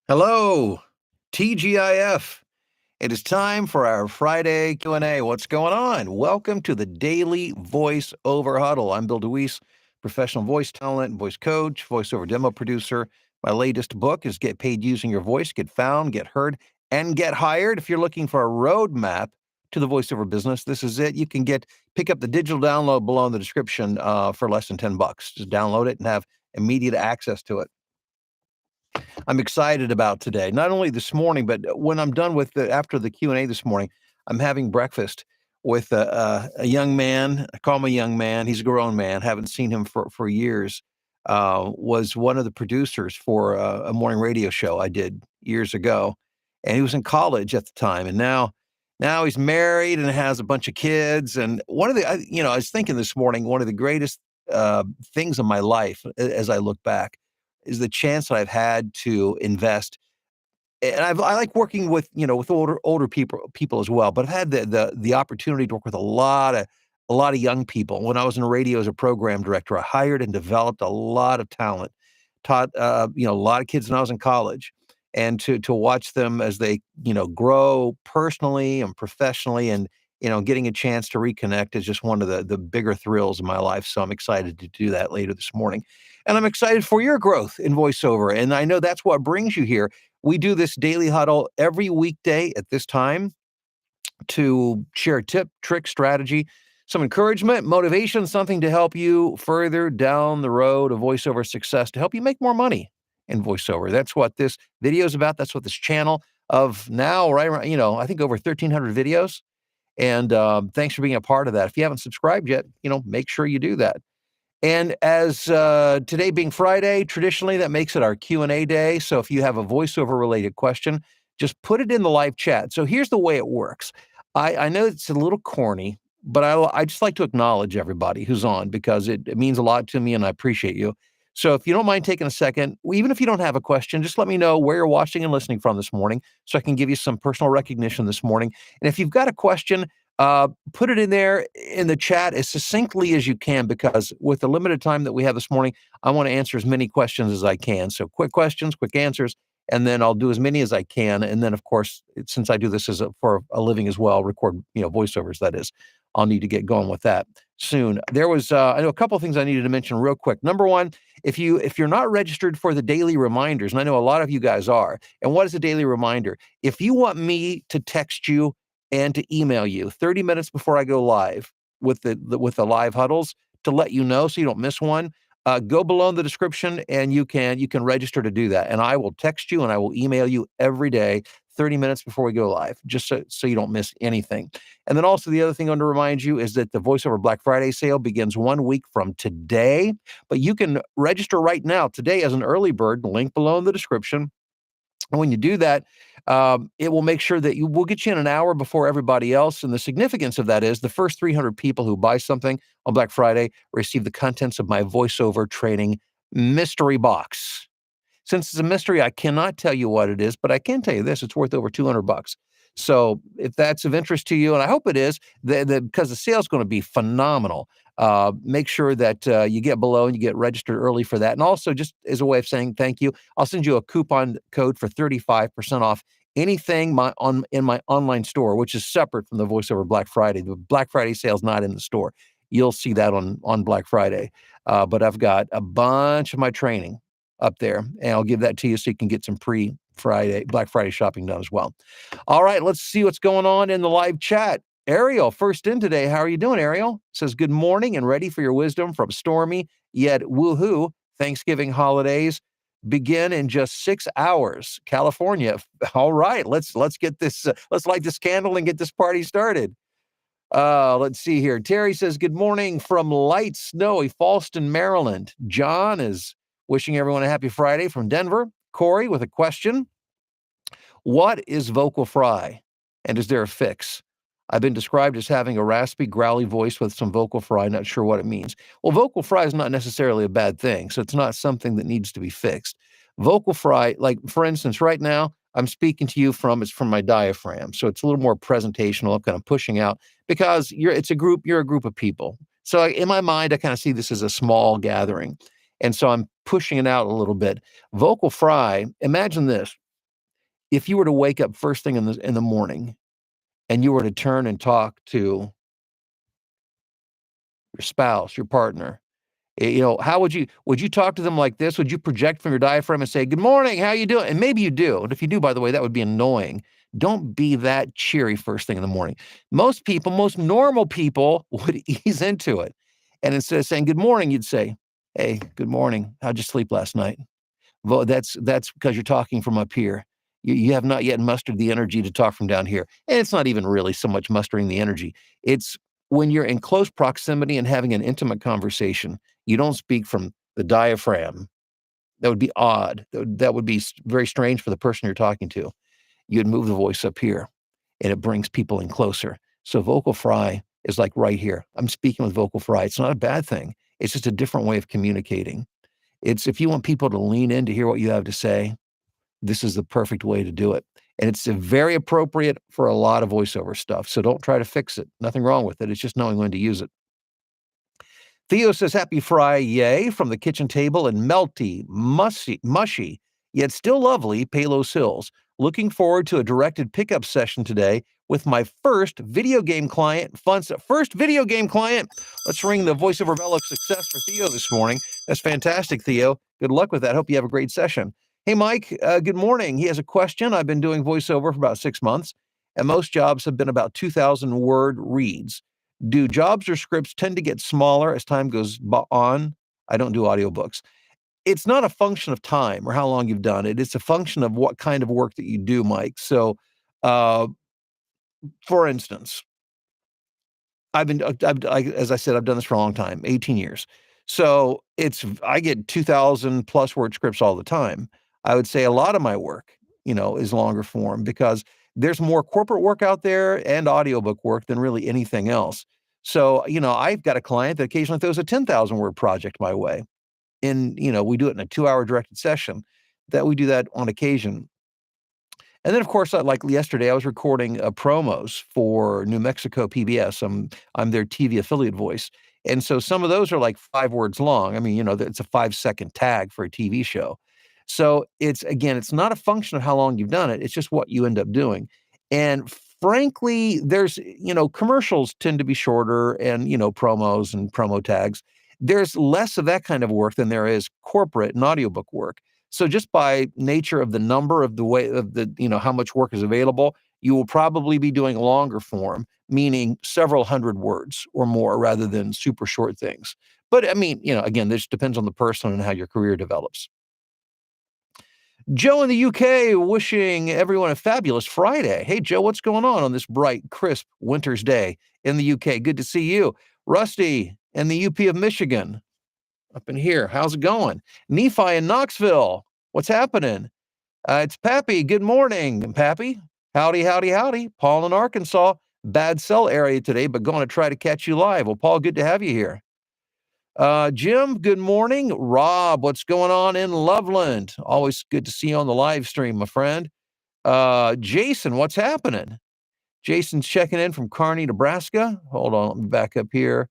Hello, TGIF. It is time for our Friday Q&A. What's going on? Welcome to the Daily Voice Over Huddle. I'm Bill DeWeese, professional voice talent, voice coach, voiceover demo producer. My latest book is Get Paid Using Your Voice, Get Found, Get Heard, and Get Hired. If you're looking for a roadmap to the voiceover business, this is it. You can pick up the digital download below in the description for less than $10. Just download it and have immediate access to it. I'm excited about today. Not only this morning, but when I'm done with after the Q&A this morning, I'm having breakfast with a young man. I call him a young man. He's a grown man. Haven't seen him for years. Was one of the producers for a morning radio show I did years ago, and he was in college at the time. And now he's married and has a bunch of kids. And one of the, I was thinking this morning, one of the greatest things in my life as I look back is the chance that I've had to invest. And I like working with, with older people as well, but I've had the opportunity to work with a lot of young people. When I was in radio as a program director, I hired and developed a lot of talent, taught a lot of kids when I was in college, and to watch them as they grow personally and professionally, and getting a chance to reconnect is just one of the bigger thrills of my life. So I'm excited to do that later this morning. And I'm excited for your growth in voiceover. And I know that's what brings you here. We do this daily huddle every weekday at this time to share a tip, trick, strategy, some encouragement, motivation, something to help you further down the road of voiceover success, to help you make more money in voiceover. That's what this video is about. That's what this channel of now, right around, I think over 1,300 videos. And thanks for being a part of that. If you haven't subscribed yet, make sure you do that. And as today being Friday, traditionally that makes it our Q&A day. So if you have a voiceover related question, just put it in the live chat. So here's the way it works. I know it's a little corny, but I just like to acknowledge everybody who's on, because it means a lot to me and I appreciate you. So if you don't mind taking a second, even if you don't have a question, just let me know where you're watching and listening from this morning so I can give you some personal recognition this morning. And if you've got a question, put it in there in the chat as succinctly as you can, because with the limited time that we have this morning, I want to answer as many questions as I can. So quick questions, quick answers, and then I'll do as many as I can. And then, of course, since I do this for a living as well, record voiceovers. That is, I'll need to get going with that soon. There was I know a couple of things I needed to mention real quick. Number one, if you're not registered for the daily reminders, and I know a lot of you guys are, and what is a daily reminder? If you want me to text you and to email you 30 minutes before I go live with the live huddles to let you know so you don't miss one, go below in the description and you can register to do that. And I will text you and I will email you every day 30 minutes before we go live, just so you don't miss anything. And then also the other thing I want to remind you is that the VoiceOver Black Friday sale begins 1 week from today, but you can register right now today as an early bird, link below in the description. And when you do that, it will make sure that we'll get you in an hour before everybody else. And the significance of that is the first 300 people who buy something on Black Friday receive the contents of my voiceover training mystery box. Since it's a mystery, I cannot tell you what it is, but I can tell you this: it's worth over $200. So if that's of interest to you, and I hope it is, because the sale is going to be phenomenal, make sure that you get below and you get registered early for that. And also, just as a way of saying thank you, I'll send you a coupon code for 35% off anything in my online store, which is separate from the VoiceOver Black Friday. The Black Friday sale is not in the store. You'll see that on Black Friday. But I've got a bunch of my training up there, and I'll give that to you so you can get some Black Friday shopping done as well. All right, let's see what's going on in the live chat. Ariel, first in today. How are you doing, Ariel? Says, good morning and ready for your wisdom from stormy yet woohoo Thanksgiving holidays begin in just 6 hours. California. All right, let's get this, let's light this candle and get this party started. Let's see here. Terry says, good morning from light snowy Falston, Maryland. John is wishing everyone a happy Friday from Denver. Corey with a question. What is vocal fry, and is there a fix? I've been described as having a raspy, growly voice with some vocal fry. Not sure what it means. Well, vocal fry is not necessarily a bad thing, so it's not something that needs to be fixed. Vocal fry, like for instance, right now, I'm speaking to you it's from my diaphragm. So it's a little more presentational, kind of pushing out, because you're a group of people. So in my mind, I kind of see this as a small gathering. And so I'm pushing it out a little bit. Vocal fry, imagine this. if you were to wake up first thing in the morning and you were to turn and talk to your spouse, your partner, how would you talk to them like this? Would you project from your diaphragm and say, "Good morning, how you doing?" And maybe you do. And if you do, by the way, that would be annoying. Don't be that cheery first thing in the morning. Most people, most normal people would ease into it. And instead of saying good morning, you'd say, "Hey, good morning. How'd you sleep last night?" Well, that's because you're talking from up here. You have not yet mustered the energy to talk from down here. And it's not even really so much mustering the energy. It's when you're in close proximity and having an intimate conversation, you don't speak from the diaphragm. That would be odd. That would be very strange for the person you're talking to. You'd move the voice up here, and it brings people in closer. So vocal fry is like right here. I'm speaking with vocal fry. It's not a bad thing. It's just a different way of communicating. It's if you want people to lean in to hear what you have to say, this is the perfect way to do it. And it's very appropriate for a lot of voiceover stuff. So don't try to fix it. Nothing wrong with it. It's just knowing when to use it. Theo says, "Happy Friday from the kitchen table in melty, mushy, yet still lovely Palos Hills. Looking forward to a directed pickup session today with my first video game client. First video game client. Let's ring the voiceover bell of success for Theo this morning. That's fantastic, Theo. Good luck with that. Hope you have a great session. Hey, Mike, good morning. He has a question. I've been doing voiceover for about 6 months, and most jobs have been about 2,000 word reads. Do jobs or scripts tend to get smaller as time goes on? I don't do audiobooks. It's not a function of time or how long you've done it. It's a function of what kind of work that you do, Mike. So, uh, for instance, as I said, I've done this for a long time, 18 years. So I get 2,000 plus word scripts all the time. I would say a lot of my work, is longer form because there's more corporate work out there and audiobook work than really anything else. So, I've got a client that occasionally throws a 10,000 word project my way. And, we do it in a 2-hour directed session that we do that on occasion. And then, of course, like yesterday, I was recording promos for New Mexico PBS. I'm their TV affiliate voice, and so some of those are like 5 words long. I mean, it's a 5-second tag for a TV show. So it's not a function of how long you've done it. It's just what you end up doing. And frankly, commercials tend to be shorter, and promos and promo tags. There's less of that kind of work than there is corporate and audiobook work. So just by nature of the number of the way of how much work is available, you will probably be doing longer form, meaning several hundred words or more rather than super short things. But I mean, again, this depends on the person and how your career develops. Joe in the UK wishing everyone a fabulous Friday. Hey, Joe, what's going on this bright, crisp winter's day in the UK? Good to see you. Rusty in the UP of Michigan. Up in here. How's it going? Nephi in Knoxville. What's happening? It's Pappy. Good morning, Pappy. Howdy, howdy, howdy. Paul in Arkansas. Bad cell area today, but going to try to catch you live. Well, Paul, good to have you here. Jim, good morning. Rob, what's going on in Loveland? Always good to see you on the live stream, my friend. Jason, what's happening? Jason's checking in from Kearney, Nebraska. Hold on, let me back up here.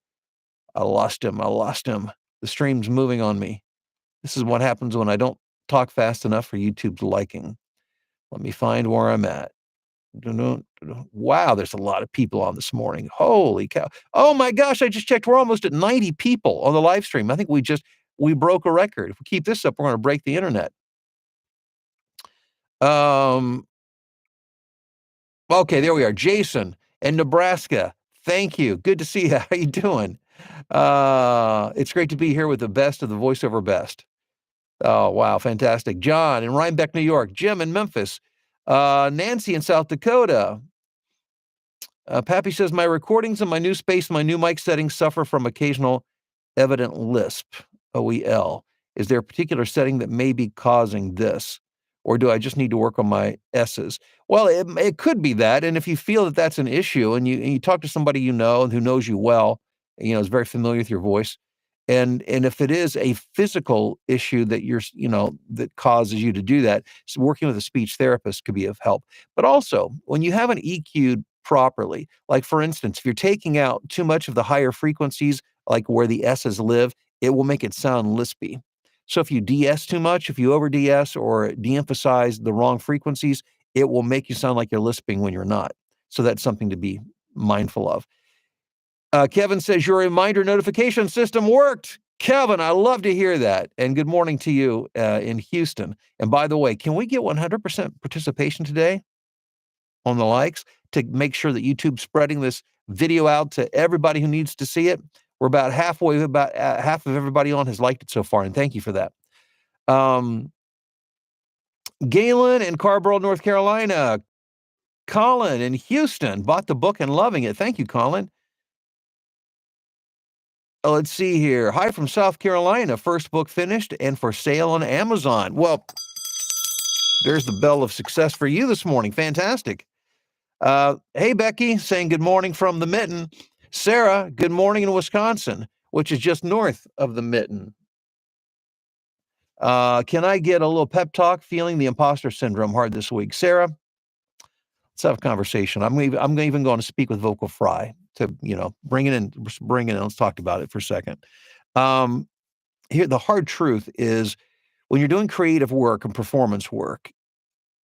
I lost him. The stream's moving on me. This is what happens when I don't talk fast enough for YouTube's liking. Let me find where I'm at. Wow, there's a lot of people on this morning. Holy cow. Oh my gosh, I just checked. We're almost at 90 people on the live stream. I think we broke a record. If we keep this up, we're going to break the internet. Okay, there we are. Jason in Nebraska. Thank you. Good to see you. How you doing? It's great to be here with the best of the voiceover best. Oh, wow. Fantastic. John in Rhinebeck, New York. Jim in Memphis. Nancy in South Dakota. Pappy says, my recordings in my new space, my new mic settings suffer from occasional evident lisp, OEL. Is there a particular setting that may be causing this? Or do I just need to work on my S's? Well, it could be that. And if you feel that that's an issue and you talk to somebody who knows you well, is very familiar with your voice, and if it is a physical issue that that causes you to do that, so working with a speech therapist could be of help. But also, when you haven't EQ'd properly, like for instance, if you're taking out too much of the higher frequencies, like where the S's live, it will make it sound lispy. So if you DS too much, if you over DS or de-emphasize the wrong frequencies, it will make you sound like you're lisping when you're not. So that's something to be mindful of. Kevin says your reminder notification system worked. Kevin, I love to hear that. And good morning to you in Houston. And by the way, can we get 100% participation today on the likes to make sure that YouTube's spreading this video out to everybody who needs to see it? We're about halfway, about half of everybody on has liked it so far, and thank you for that. Galen in Carborough, North Carolina. Colin in Houston bought the book and loving it. Thank you, Colin. Let's see here. Hi from South Carolina. First book finished and for sale on Amazon. Well, there's the bell of success for you this morning. Fantastic. Hey, Becky, saying good morning from the Mitten. Sarah, good morning in Wisconsin, which is just north of the Mitten. Can I get a little pep talk? Feeling the imposter syndrome hard this week. Sarah, let's have a conversation. I'm even going to speak with Vocal Fry to, bring it in. Let's talk about it for a second. Here, the hard truth is when you're doing creative work and performance work,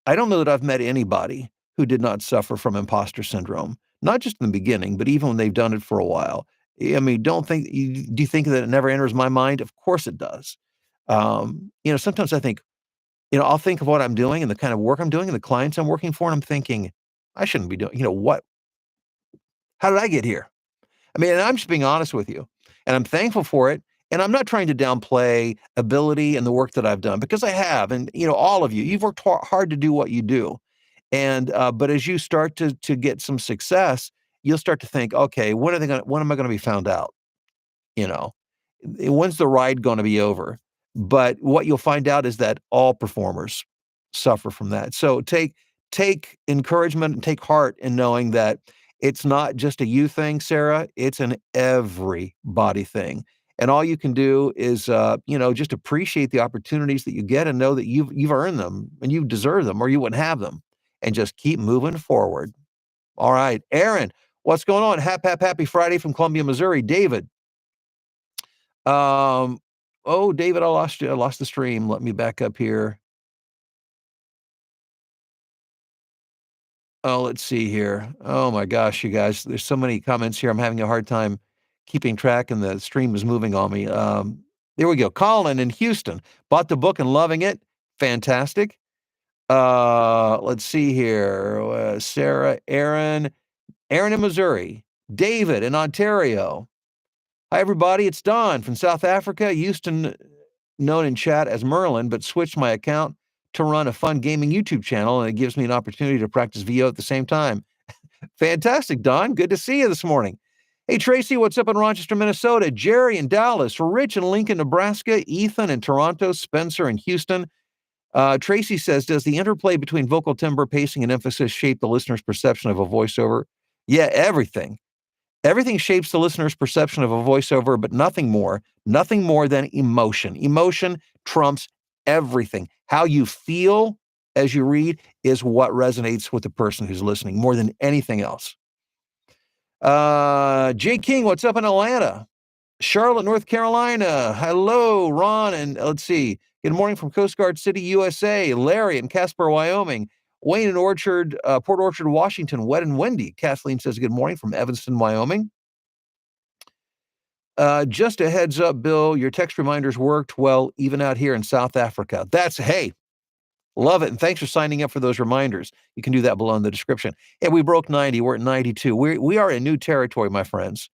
I don't know that I've met anybody who did not suffer from imposter syndrome, not just in the beginning, but even when they've done it for a while. I mean, do you think that it never enters my mind? Of course it does. Sometimes I think, I'll think of what I'm doing and the kind of work I'm doing and the clients I'm working for, and I'm thinking, I shouldn't be doing, what? How did I get here? I mean, and I'm just being honest with you, and I'm thankful for it. And I'm not trying to downplay ability and the work that I've done, because I have. And, all of you, you've worked hard to do what you do. And, but as you start to get some success, you'll start to think, okay, when am I going to be found out? When's the ride going to be over? But what you'll find out is that all performers suffer from that. So take encouragement and take heart in knowing that it's not just a you thing, Sarah. It's an everybody thing. And all you can do is, just appreciate the opportunities that you get and know that you've earned them and you deserve them, or you wouldn't have them, and just keep moving forward. All right, Aaron, what's going on? Happy Friday from Columbia, Missouri. David. David, I lost you. I lost the stream. Let me back up here. Oh, let's see here. Oh my gosh, you guys, there's so many comments here. I'm having a hard time keeping track, and the stream is moving on me. There we go. Colin in Houston bought the book and loving it. Fantastic. Let's see here. Sarah, Aaron in Missouri, David in Ontario. Hi, everybody. It's Don from South Africa, Houston, known in chat as Merlin, but switched my account to run a fun gaming YouTube channel, and it gives me an opportunity to practice VO at the same time. Fantastic, Don. Good to see you this morning. Hey, Tracy, what's up in Rochester, Minnesota? Jerry in Dallas, Rich in Lincoln, Nebraska, Ethan in Toronto, Spencer in Houston. Tracy says, does the interplay between vocal timbre, pacing, and emphasis shape the listener's perception of a voiceover? Yeah, everything. Everything shapes the listener's perception of a voiceover, but nothing more than emotion. Emotion trumps everything. How you feel as you read is what resonates with the person who's listening more than anything else. Jay King, what's up in Atlanta? Charlotte, North Carolina. Hello, Ron. And let's see. Good morning from Coast Guard City, USA. Larry in Casper, Wyoming. Wayne in Port Orchard, Washington. Wet and windy. Kathleen says good morning from Evanston, Wyoming. Just a heads up, Bill, your text reminders worked well, even out here in South Africa. Hey, love it. And thanks for signing up for those reminders. You can do that below in the description. And we broke 90. We're at 92. We are in new territory, my friends.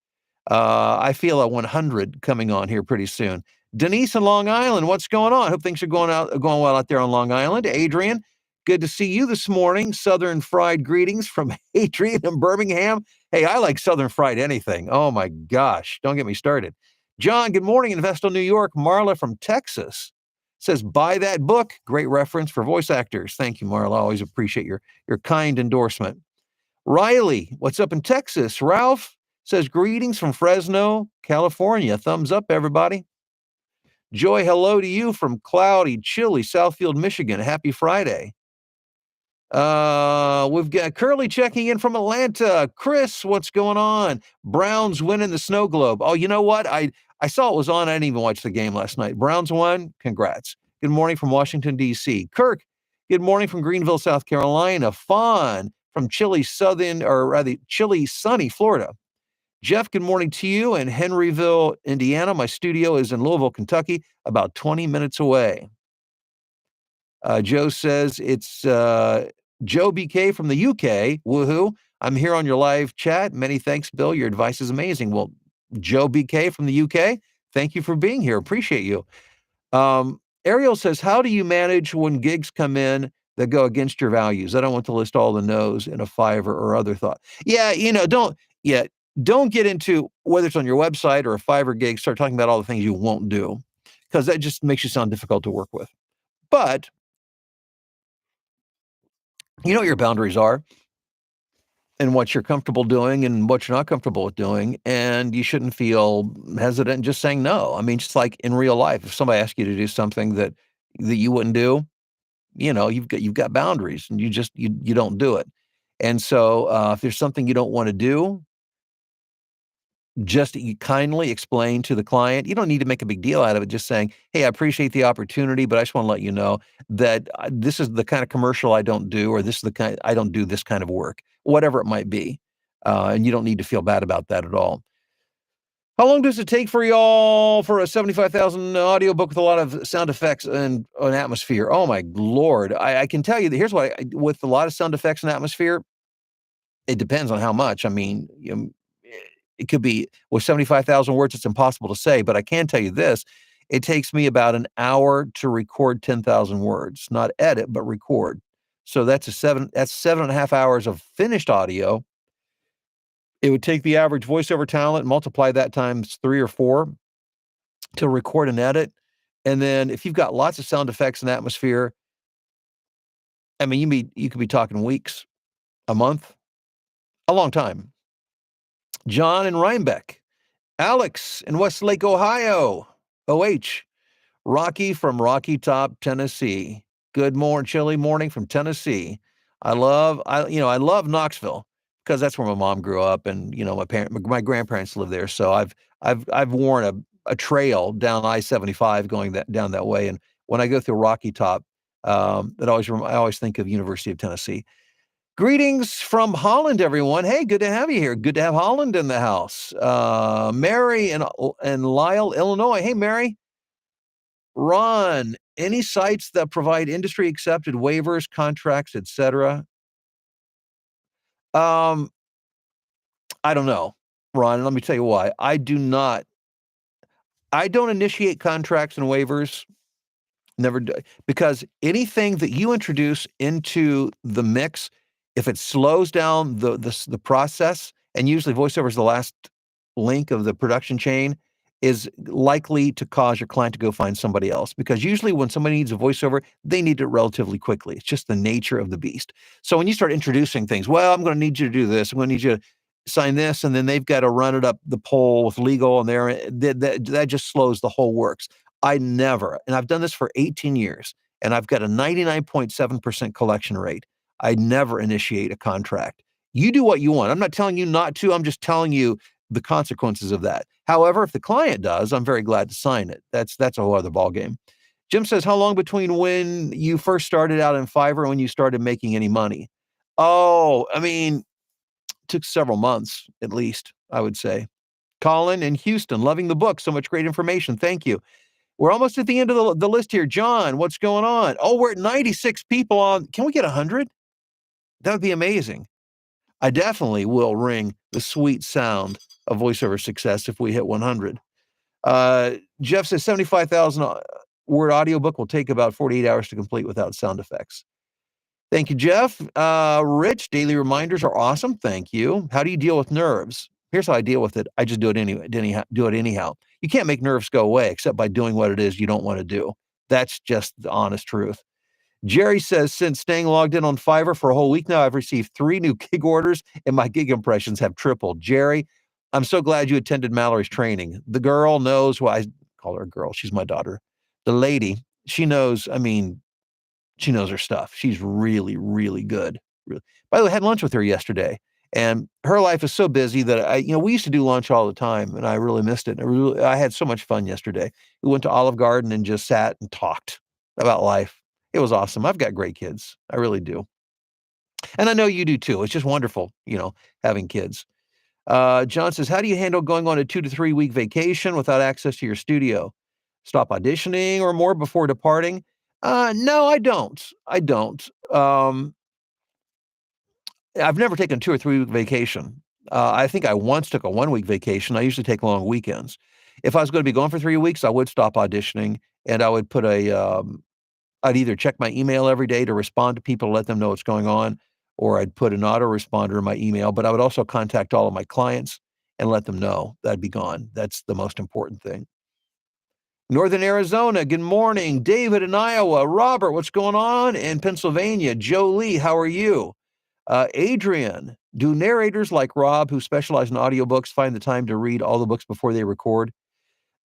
I feel a 100 coming on here pretty soon. Denise in Long Island, what's going on? Hope things are going well out there on Long Island. Adrian, good to see you this morning. Southern fried greetings from Adrian in Birmingham. Hey, I like Southern fried anything. Oh my gosh, don't get me started. John, good morning in Vestal, New York. Marla from Texas says, buy that book. Great reference for voice actors. Thank you, Marla. Always appreciate your kind endorsement. Riley, what's up in Texas? Ralph says, greetings from Fresno, California. Thumbs up, everybody. Joy, hello to you from cloudy, chilly Southfield, Michigan. Happy Friday. We've got Curly checking in from Atlanta. Chris, what's going on? Browns winning the snow globe. Oh, you know what? I saw it was on. I didn't even watch the game last night. Browns won. Congrats. Good morning from Washington, D.C. Kirk Good morning from Greenville, South Carolina. Fawn from chilly, sunny Florida. Jeff, good morning to you in Henryville, Indiana. My studio is in Louisville, Kentucky, about 20 minutes away. Joe says it's Joe BK from the UK. Woohoo. I'm here on your live chat. Many thanks, Bill. Your advice is amazing. Well, Joe BK from the UK, thank you for being here. Appreciate you. Ariel says, how do you manage when gigs come in that go against your values? I don't want to list all the no's in a Fiverr or other thought. Yeah, don't get into whether it's on your website or a Fiverr gig, start talking about all the things you won't do, because that just makes you sound difficult to work with. But you know what your boundaries are and what you're comfortable doing and what you're not comfortable with doing. And you shouldn't feel hesitant just saying no. I mean, just like in real life, if somebody asks you to do something that you wouldn't do, you've got boundaries and you don't do it. And so if there's something you don't want to do, just you kindly explain to the client. You don't need to make a big deal out of it. Just saying, hey, I appreciate the opportunity, but I just want to let you know that this is the kind of commercial I don't do, or this is the kind I don't do this kind of work, whatever it might be. And you don't need to feel bad about that at all. How long does it take for y'all for a 75,000 audiobook with a lot of sound effects and an atmosphere? Oh my Lord. I can tell you that here's what with a lot of sound effects and atmosphere, it depends on how much. I mean, it could be with 75,000 words, it's impossible to say, but I can tell you this. It takes me about an hour to record 10,000 words, not edit, but record. So that's 7.5 hours of finished audio. It would take the average voiceover talent, multiply that times 3 or 4 to record and edit. And then if you've got lots of sound effects and atmosphere, I mean, you could be talking weeks, a month, a long time. John in Rhinebeck. Alex in Westlake, Ohio. OH. Rocky from Rocky Top, Tennessee. Good morning, chilly morning from Tennessee. I love Knoxville because that's where my mom grew up, and my grandparents live there. So I've worn a trail down I-75 going down that way, and when I go through Rocky Top, I always think of University of Tennessee. Greetings from Holland, everyone. Hey, good to have you here. Good to have Holland in the house. Mary and Lyle, Illinois. Hey, Mary. Ron, any sites that provide industry-accepted waivers, contracts, etc.? I don't know, Ron. Let me tell you why. I don't initiate contracts and waivers. Never do, because anything that you introduce into the mix, if it slows down the process, and usually voiceover is the last link of the production chain, is likely to cause your client to go find somebody else. Because usually when somebody needs a voiceover, they need it relatively quickly. It's just the nature of the beast. So when you start introducing things, well, I'm going to need you to do this. I'm going to need you to sign this, and then they've got to run it up the pole with legal, and that just slows the whole works. I never, and I've done this for 18 years, and I've got a 99.7% collection rate. I never initiate a contract. You do what you want. I'm not telling you not to. I'm just telling you the consequences of that. However, if the client does, I'm very glad to sign it. That's a whole other ballgame. Jim says, how long between when you first started out in Fiverr and when you started making any money? Oh, I mean, took several months at least, I would say. Colin in Houston, loving the book. So much great information. Thank you. We're almost at the end of the list here. John, what's going on? Oh, we're at 96 people on. Can we get 100? That would be amazing. I definitely will ring the sweet sound of voiceover success if we hit 100. Jeff says 75,000 word audiobook will take about 48 hours to complete without sound effects. Thank you, Jeff. Rich, daily reminders are awesome. Thank you. How do you deal with nerves? Here's how I deal with it. I just do it anyway. Do it anyhow. You can't make nerves go away except by doing what it is you don't want to do. That's just the honest truth. Jerry says, since staying logged in on Fiverr for a whole week now, I've received 3 new gig orders and my gig impressions have tripled. Jerry, I'm so glad you attended Mallory's training. The girl knows why I call her a girl. She's my daughter. The lady, she knows, she knows her stuff. She's really, really good. Really. By the way, I had lunch with her yesterday, and her life is so busy that we used to do lunch all the time, and I really missed it. I had so much fun yesterday. We went to Olive Garden and just sat and talked about life. It was awesome. I've got great kids. I really do. And I know you do too. It's just wonderful, having kids. John says, how do you handle going on a 2 to 3 week vacation without access to your studio? Stop auditioning or more before departing? No, I don't. I don't. I've never taken 2 or 3 week vacation. I think I once took a 1 week vacation. I usually take long weekends. If I was going to be gone for 3 weeks, I would stop auditioning and I would put I'd either check my email every day to respond to people, let them know what's going on, or I'd put an autoresponder in my email, but I would also contact all of my clients and let them know that I'd be gone. That's the most important thing. Northern Arizona, good morning. David in Iowa. Robert, what's going on in Pennsylvania? Jolie, how are you? Adrian, do narrators like Rob, who specialize in audiobooks, find the time to read all the books before they record?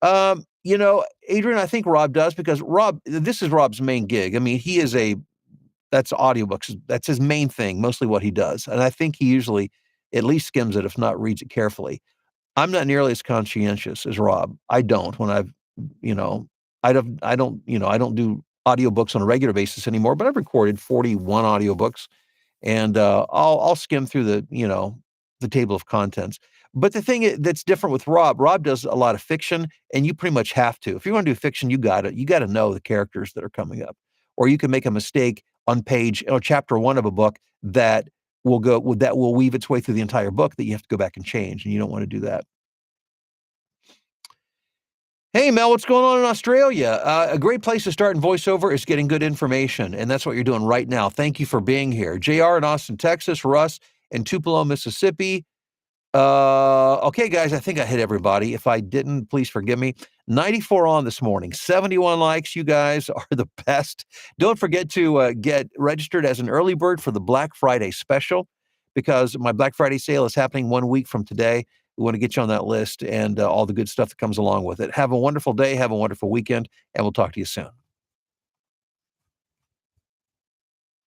Adrian, I think Rob does because this is Rob's main gig. I mean, that's audiobooks. That's his main thing, mostly what he does. And I think he usually at least skims it, if not reads it carefully. I'm not nearly as conscientious as Rob. I don't when I've, you know, I don't do audiobooks on a regular basis anymore, but I've recorded 41 audiobooks and I'll skim through the table of contents. But the thing that's different with Rob does a lot of fiction, and you pretty much have to. If you're going to do fiction, you got to know the characters that are coming up, or you can make a mistake on page or chapter one of a book that will weave its way through the entire book that you have to go back and change, and you don't want to do that. Hey, Mel, what's going on in Australia? A great place to start in voiceover is getting good information, and that's what you're doing right now. Thank you for being here. JR in Austin, Texas, Russ in Tupelo, Mississippi. Okay, guys, I think I hit everybody. If I didn't, please forgive me. 94 on this morning, 71 likes. You guys are the best. Don't forget to get registered as an early bird for the Black Friday special because my Black Friday sale is happening 1 week from today. We want to get you on that list and all the good stuff that comes along with it. Have a wonderful day. Have a wonderful weekend, and we'll talk to you soon.